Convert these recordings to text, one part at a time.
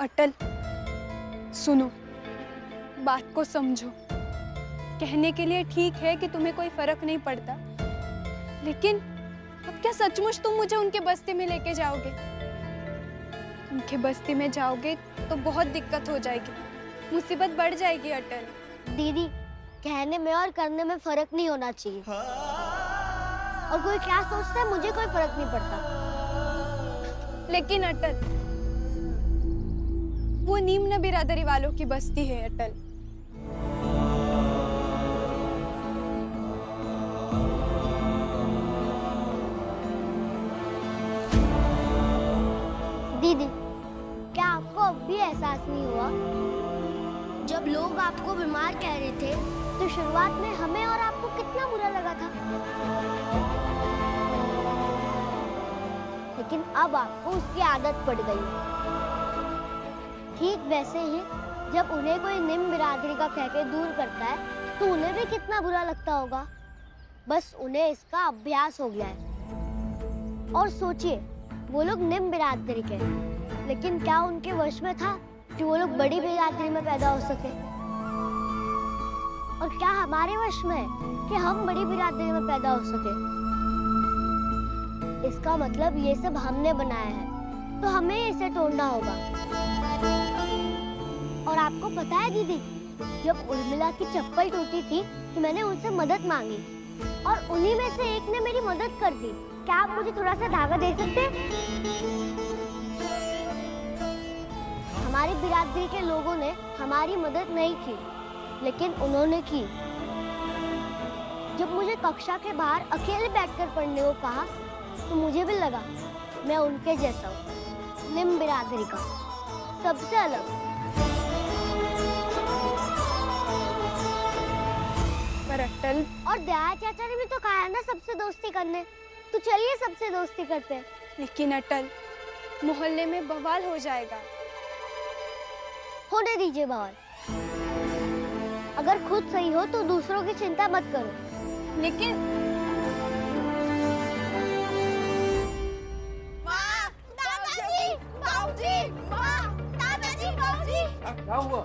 अटल, सुनो, बात को समझो। कहने के लिए ठीक है कि तुम्हें कोई फर्क नहीं पड़ता, लेकिन अब क्या सचमुच तुम मुझे उनके बस्ती में लेके जाओगे? उनके बस्ती में जाओगे तो बहुत दिक्कत हो जाएगी, मुसीबत बढ़ जाएगी अटल। दीदी, कहने में और करने में फर्क नहीं होना चाहिए। और कोई क्या सोचता है मुझे कोई फर्क नहीं पड़ता। लेकिन अटल, वो निम्न बिरादरी वालों की बस्ती है अटल। दीदी, क्या आपको अब भी एहसास नहीं हुआ? जब लोग आपको बीमार कह रहे थे तो शुरुआत में हमें और आपको कितना बुरा लगा था, लेकिन अब आपको उसकी आदत पड़ गई। ठीक वैसे ही जब उन्हें कोई निम्न बिरादरी का कह के दूर करता है तो उन्हें भी कितना बुरा लगता होगा। बस उन्हें इसका अभ्यास हो गया है। और सोचिए, वो लोग निम्न बिरादरी के, लेकिन क्या उनके वश में था कि वो लोग बड़ी बिरादरी में पैदा हो सके? और क्या हमारे वश में है कि हम बड़ी बिरादरी में पैदा हो सके? इसका मतलब ये सब हमने बनाया है, तो हमें इसे तोड़ना होगा। और आपको पता है दीदी, जब उर्मिला की चप्पल टूटी थी तो मैंने उनसे मदद मांगी और उन्हीं में से एक ने मेरी मदद कर दी। क्या आप मुझे थोड़ा सा धागा दे सकते हैं? हमारी बिरादरी के लोगों ने हमारी मदद नहीं की, लेकिन उन्होंने की। जब मुझे कक्षा के बाहर अकेले बैठकर पढ़ने को कहा तो मुझे भी लगा मैं उनके जैसा हूँ, निम्न बिरादरी का, सबसे अलग। पर अटल, और दया चाचा ने भी तो कहा है ना सबसे दोस्ती करने, तो चलिए सबसे दोस्ती करते हैं। लेकिन अटल, मोहल्ले में बवाल हो जाएगा। होने दीजिए बवाल। अगर खुद सही हो तो दूसरों की चिंता मत करो। लेकिन माँ, दादाजी, बाबूजी, माँ, दादाजी, बाबूजी। क्या हुआ?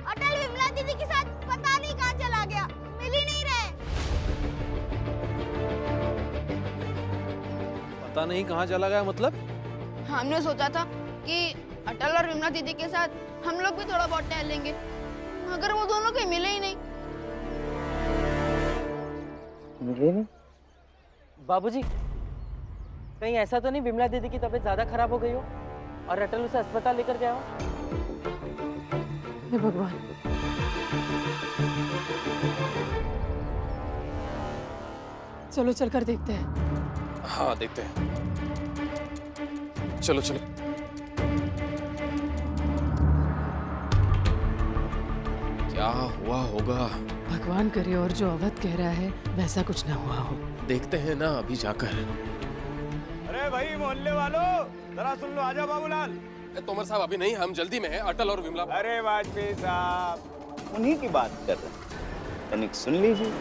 अटल विमला दीदी के साथ पता नहीं कहाँ चला गया, मिल ही नहीं रहे। पता नहीं कहाँ चला गया मतलब? हमने सोचा था कि अटल और विमला दीदी के साथ हम लोग भी थोड़ा बहुत टहलेंगे, मगर वो दोनों कहीं मिले ही नहीं। मिले नहीं? बाबूजी, कहीं ऐसा तो नहीं विमला दीदी की तबीयत ज्यादा खराब हो गई हो और अटल उसे अस्पताल लेकर गया हो? हे भगवान, चलो चलकर देखते हैं। हाँ देखते हैं, चलो चलो। क्या हुआ होगा? भगवान करे और जो अवध कह रहा है वैसा कुछ ना हुआ हो। देखते हैं ना अभी जाकर। अरे भाई मोहल्ले वालों, जरा सुन लो, आजा बाबूलाल। तोमर साहब अभी नहीं, हम जल्दी में हैं, अटल और विमला। अरे वाजपेयी साहब, उन्हीं की बात कर रहे हैं, तनिक सुन लीजिए।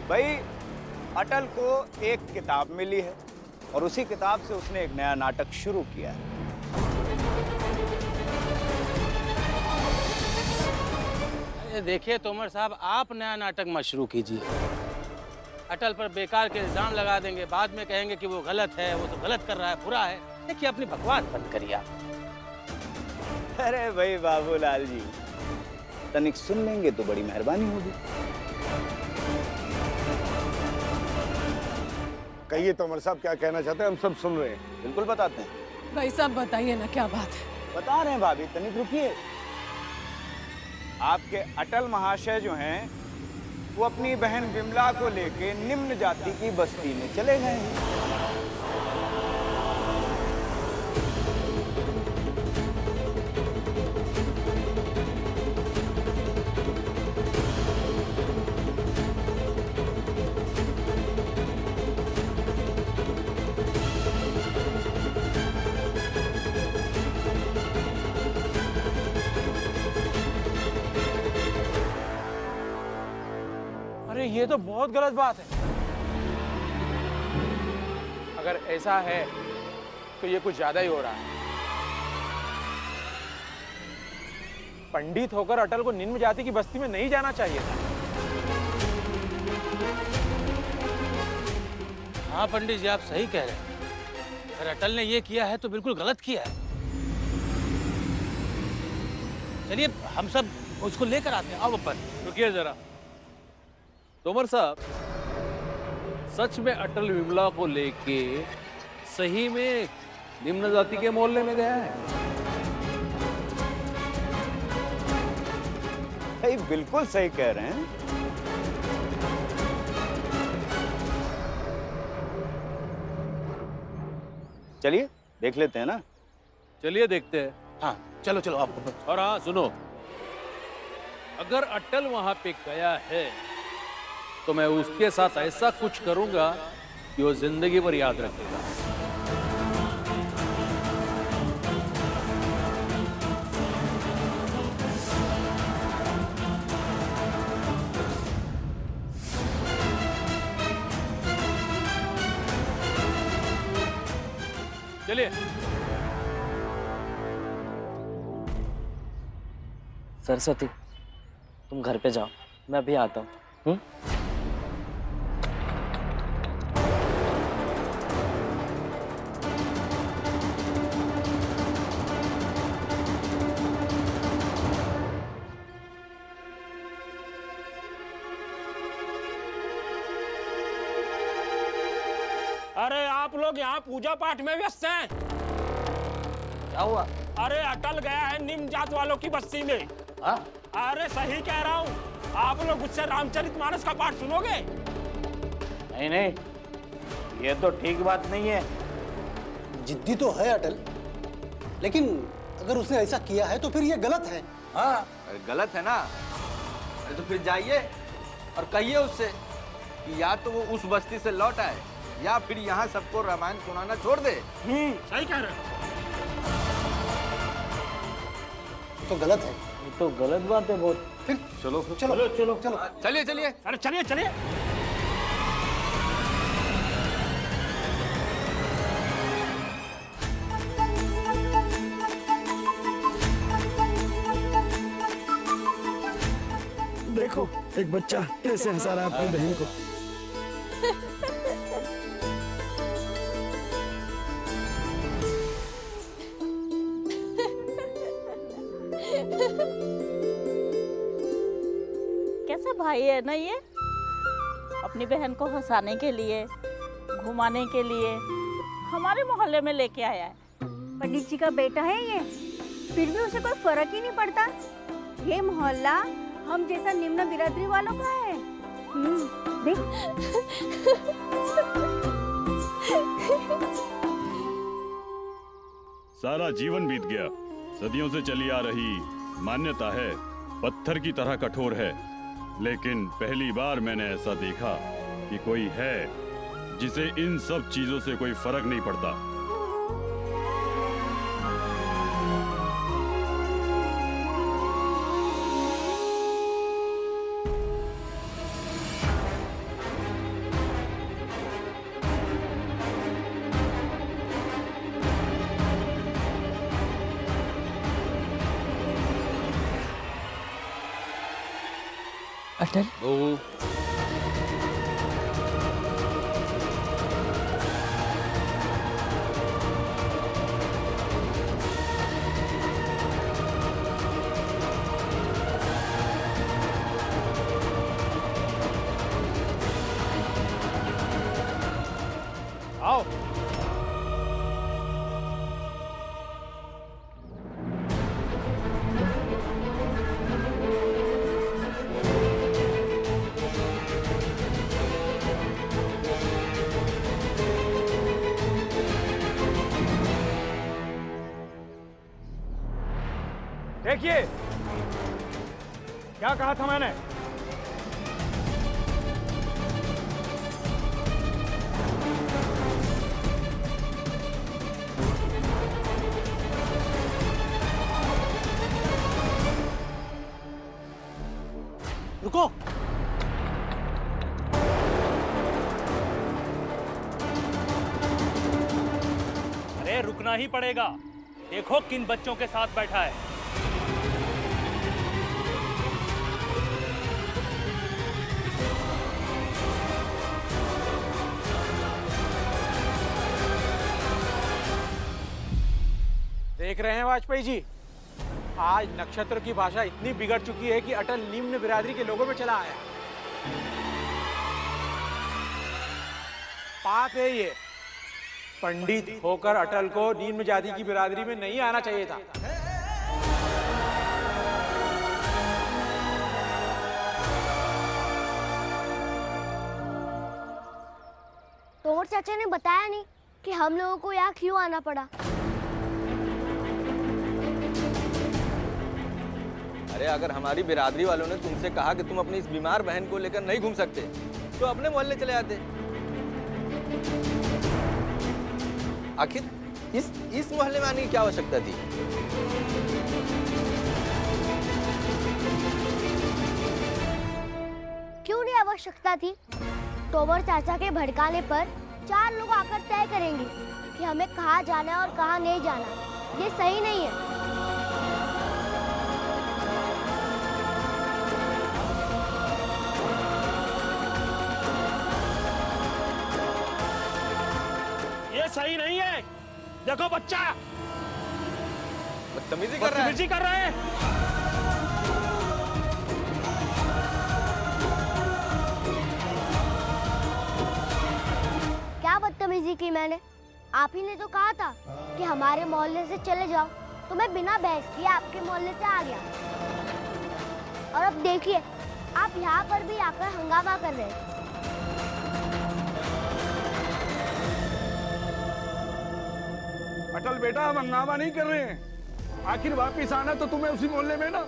भाई, अटल को एक किताब मिली है और उसी किताब से उसने एक नया नाटक शुरू किया है। देखिए तोमर साहब, आप नया नाटक मत शुरू कीजिए। अटल पर बेकार के इल्जाम लगा देंगे, बाद में कहेंगे कि वो गलत है, वो तो गलत कर रहा है, बुरा है। देखिए अपनी बकवास बंद करिए आप। अरे भाई बाबूलाल जी, तनिक सुन लेंगे तो बड़ी मेहरबानी होगी। कहिए तोमर साहब, क्या कहना चाहते हैं? हम सब सुन रहे हैं। बिल्कुल बताते हैं। भाई साहब बताइए ना, क्या बात है? बता रहे हैं भाभी, तनिक रुकिए। आपके अटल महाशय जो हैं, वो अपनी बहन विमला को लेके निम्न जाति की बस्ती में चले गए हैं। अरे ये तो बहुत गलत बात है। अगर ऐसा है तो ये कुछ ज्यादा ही हो रहा है। पंडित होकर अटल को निम्न जाति की बस्ती में नहीं जाना चाहिए था। हाँ पंडित जी, आप सही कह रहे हैं। अगर अटल ने ये किया है तो बिल्कुल गलत किया है। चलिए हम सब उसको लेकर आते हैं। आओ अपन। रुकिए जरा। तोमर साहब, सच में अटल विमला को लेके सही में निम्न जाति के मोहल्ले में गया है? भाई बिल्कुल सही कह रहे हैं। चलिए देख लेते हैं ना। चलिए देखते हैं। हाँ चलो चलो आप। और हाँ सुनो, अगर अटल वहां पे गया है तो मैं उसके साथ ऐसा कुछ करूंगा कि वो जिंदगी भर याद रखेगा। चलिए। सरस्वती, तुम घर पे जाओ, मैं अभी आता हूँ। अरे आप लोग यहाँ पूजा पाठ में व्यस्त हैं। क्या हुआ? अरे अटल गया है निम्न जात वालों की बस्ती में। हाँ? अरे सही कह रहा हूँ। आप लोग उससे रामचरितमानस का पाठ सुनोगे? नहीं नहीं, ये तो ठीक बात नहीं है। जिद्दी तो है अटल, लेकिन अगर उसने ऐसा किया है तो फिर ये गलत है। हाँ अरे गलत है ना। अरे तो फिर जाइए और कहिए उससे कि या तो वो उस बस्ती से लौट आए या फिर यहाँ सबको रामायण सुनाना छोड़ दे। सही कह रहे हो। तो गलत है। ये तो गलत बात है बहुत। फिर चलो चलो चलो चलो चलिए चलिए। अरे चलिए चलिए। देखो एक बच्चा कैसे हंसा रहा है अपनी बहन को। कैसा भाई है ना ये, अपनी बहन को हंसाने के लिए, घुमाने के लिए हमारे मोहल्ले में लेके आया है। पंडित जी का बेटा है ये, फिर भी उसे कोई फर्क ही नहीं पड़ता। ये मोहल्ला हम जैसा निम्न बिरादरी वालों का है। देख। सारा जीवन बीत गया, सदियों से चली आ रही मान्यता है पत्थर की तरह कठोर है, लेकिन पहली बार मैंने ऐसा देखा कि कोई है जिसे इन सब चीजों से कोई फर्क नहीं पड़ता। अटल, बहू, आओ। देखिए क्या कहा था मैंने। रुको। अरे लिए रुकना ही पड़ेगा। देखो किन बच्चों के साथ बैठा है। देख रहे हैं वाजपेयी जी, आज नक्षत्र की भाषा इतनी बिगड़ चुकी है कि अटल निम्न बिरादरी के लोगों में चला आया। पाप है ये। पंडित होकर अटल को निम्न जाति की बिरादरी में नहीं आना चाहिए था। तोमर चाचा ने बताया नहीं कि हम लोगों को यहाँ क्यों आना पड़ा। अरे अगर हमारी बिरादरी वालों ने तुमसे कहा कि तुम अपनी इस बीमार बहन को लेकर नहीं घूम सकते तो अपने मोहल्ले चले आते। आखिर इस मोहल्ले में आने की क्या आवश्यकता थी? क्यों नहीं आवश्यकता थी? तोमर चाचा के भड़काने पर 4 लोग आकर तय करेंगे कि हमें कहाँ जाना है और कहाँ नहीं जाना। ये सही नहीं है। ये सही नहीं है। देखो बच्चा बदतमीजी कर रहा है। क्या बदतमीजी की मैंने? आप ही ने तो कहा था कि हमारे मोहल्ले से चले जाओ, तो मैं बिना बहस किए आपके मोहल्ले से आ गया। और अब देखिए, आप यहाँ पर भी आकर हंगामा कर रहे हैं। अटल बेटा, हम हंगामा नहीं कर रहे हैं। आखिर वापिस आना तो तुम्हें उसी मोहल्ले में ना,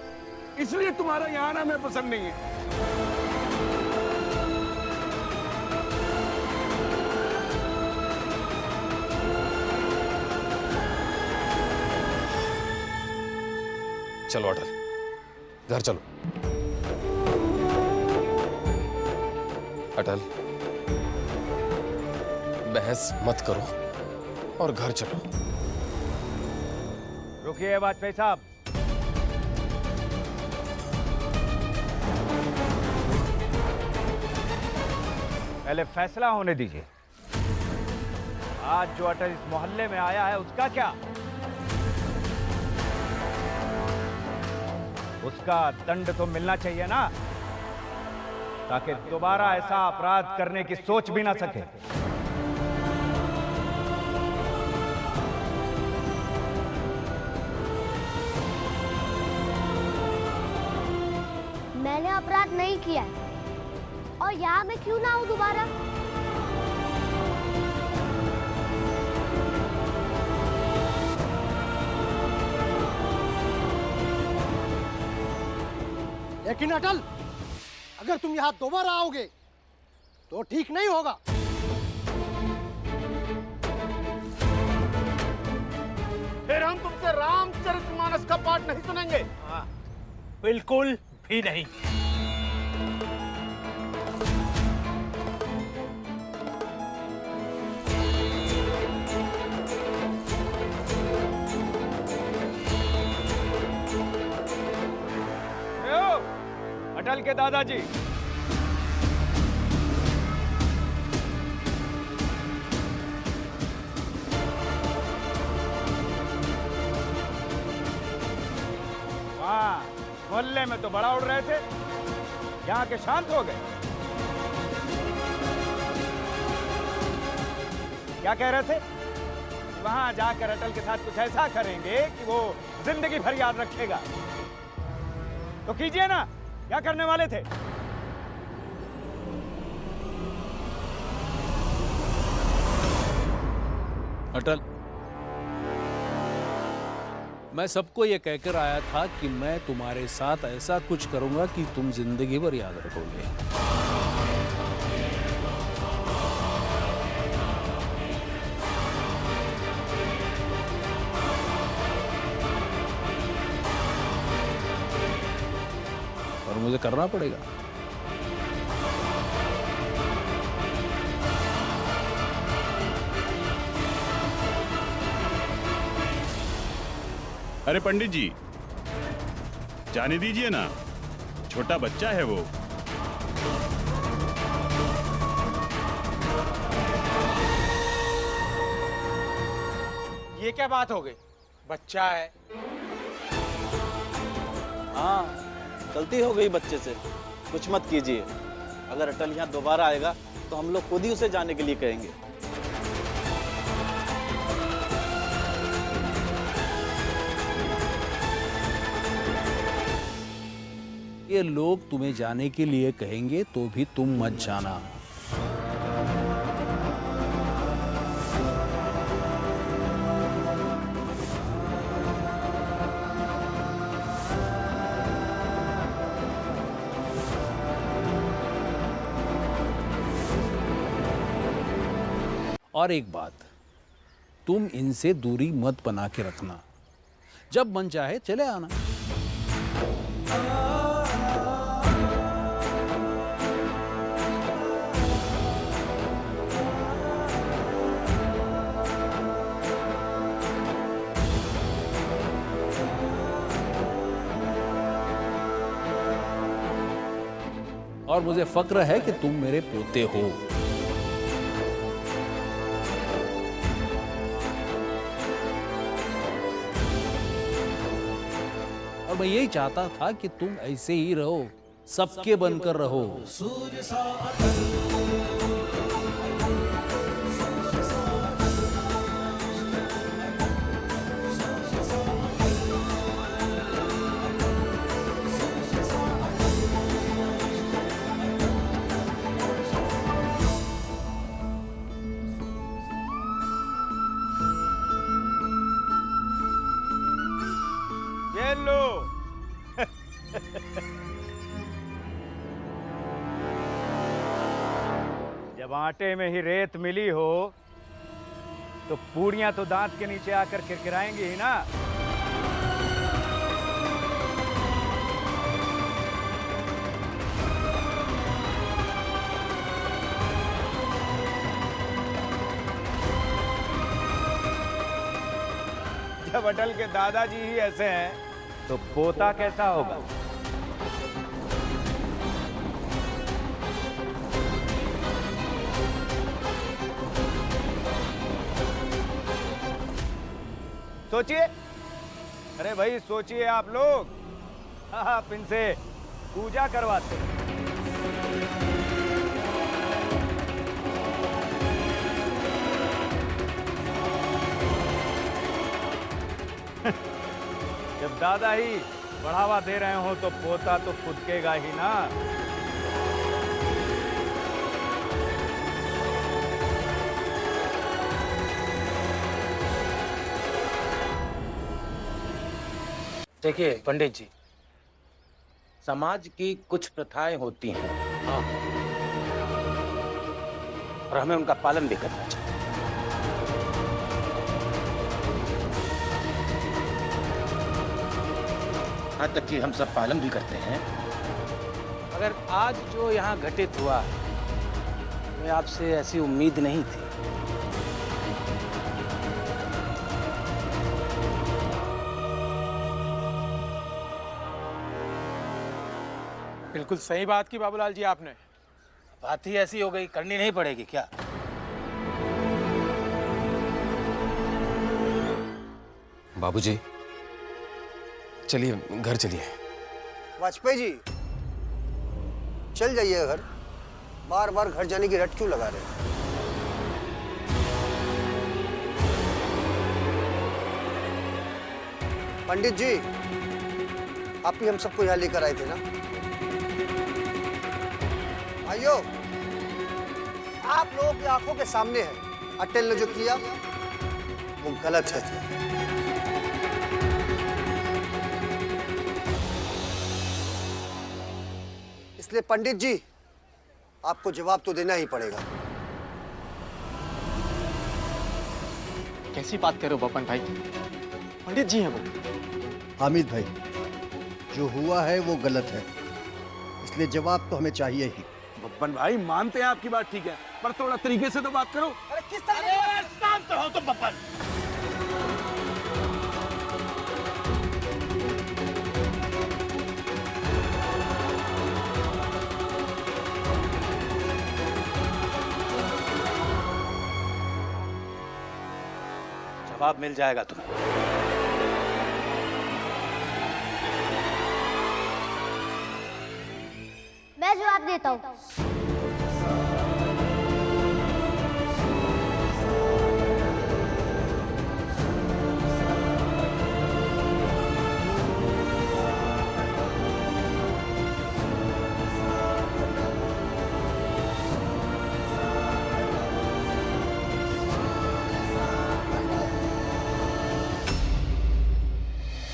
इसलिए तुम्हारा यहाँ आना हमें पसंद नहीं है। चलो अटल, घर चलो। अटल, बहस मत करो और घर चलो। रुकिए वाजपेयी साहब। पहले फैसला होने दीजिए। आज जो अटल इस मोहल्ले में आया है उसका क्या? उसका दंड तो मिलना चाहिए ना, ताकि दोबारा ऐसा अपराध करने की सोच भी ना सके। मैंने अपराध नहीं किया है, और यहाँ मैं क्यों ना आऊं दोबारा? लेकिन अटल, अगर तुम यहाँ दोबारा आओगे तो ठीक नहीं होगा। फिर हम तुमसे रामचरितमानस का पाठ नहीं सुनेंगे। बिल्कुल भी नहीं। अटल के दादाजी, मोहल्ले में तो बड़ा उड़ रहे थे, यहाँ के शांत हो गए। क्या कह रहे थे? कि वहां जाकर अटल के साथ कुछ ऐसा करेंगे कि वो जिंदगी भर याद रखेगा। तो कीजिए ना, क्या करने वाले थे? अटल, मैं सबको ये कहकर आया था कि मैं तुम्हारे साथ ऐसा कुछ करूंगा कि तुम जिंदगी भर याद रखोगे। और मुझे करना पड़ेगा। अरे पंडित जी, जाने दीजिए ना, छोटा बच्चा है वो। ये क्या बात हो गई? बच्चा है। हाँ, गलती हो गई बच्चे से, कुछ मत कीजिए। अगर अटल यहाँ दोबारा आएगा तो हम लोग खुद ही उसे जाने के लिए कहेंगे। ये लोग तुम्हें जाने के लिए कहेंगे तो भी तुम मत जाना। और एक बात, तुम इनसे दूरी मत बना के रखना, जब मन चाहे चले आना। और मुझे फक्र है कि तुम मेरे पोते हो। और मैं यही चाहता था कि तुम ऐसे ही रहो, सबके बनकर रहो। ये लो। जब आटे में ही रेत मिली हो तो पूड़ियां तो दांत के नीचे आकर किरकिराएंगी ही ना। जब अटल के दादाजी ही ऐसे हैं तो पोता कैसा होगा? सोचिए, अरे भाई सोचिए आप लोग, आप इनसे पूजा करवाते हैं। जब दादा ही बढ़ावा दे रहे हो तो पोता तो फुदकेगा ही ना। देखिए पंडित जी, समाज की कुछ प्रथाएं होती हैं, हाँ, और हमें उनका पालन भी करना चाहिए। यहाँ तक कि हम सब पालन भी करते हैं। अगर आज जो यहाँ घटित हुआ, हमें आपसे ऐसी उम्मीद नहीं थी। बिल्कुल सही बात की बाबूलाल जी आपने। बात ही ऐसी हो गई, करनी नहीं पड़ेगी क्या? बाबूजी, चलिए घर चलिए। वाजपेयी जी, चल जाइए घर, बार बार घर जाने की रट क्यों लगा रहे हैं? पंडित जी, आप ही हम सबको यहाँ लेकर आए थे ना? भाइयों, आप लोगों की आंखों के सामने है, अटल ने जो किया वो गलत है। इसलिए पंडित जी, आपको जवाब तो देना ही पड़ेगा। कैसी बात कर रहे हो बपन भाई? पंडित जी हैं वो। हामिद भाई, जो हुआ है वो गलत है, इसलिए जवाब तो हमें चाहिए ही। बप्पन भाई, मानते हैं आपकी बात ठीक है, पर थोड़ा तरीके से तो बात करो। अरे किस तरह शांत हो तुम बप्पन। जवाब मिल जाएगा तुम्हें। मैं जवाब देता हूँ।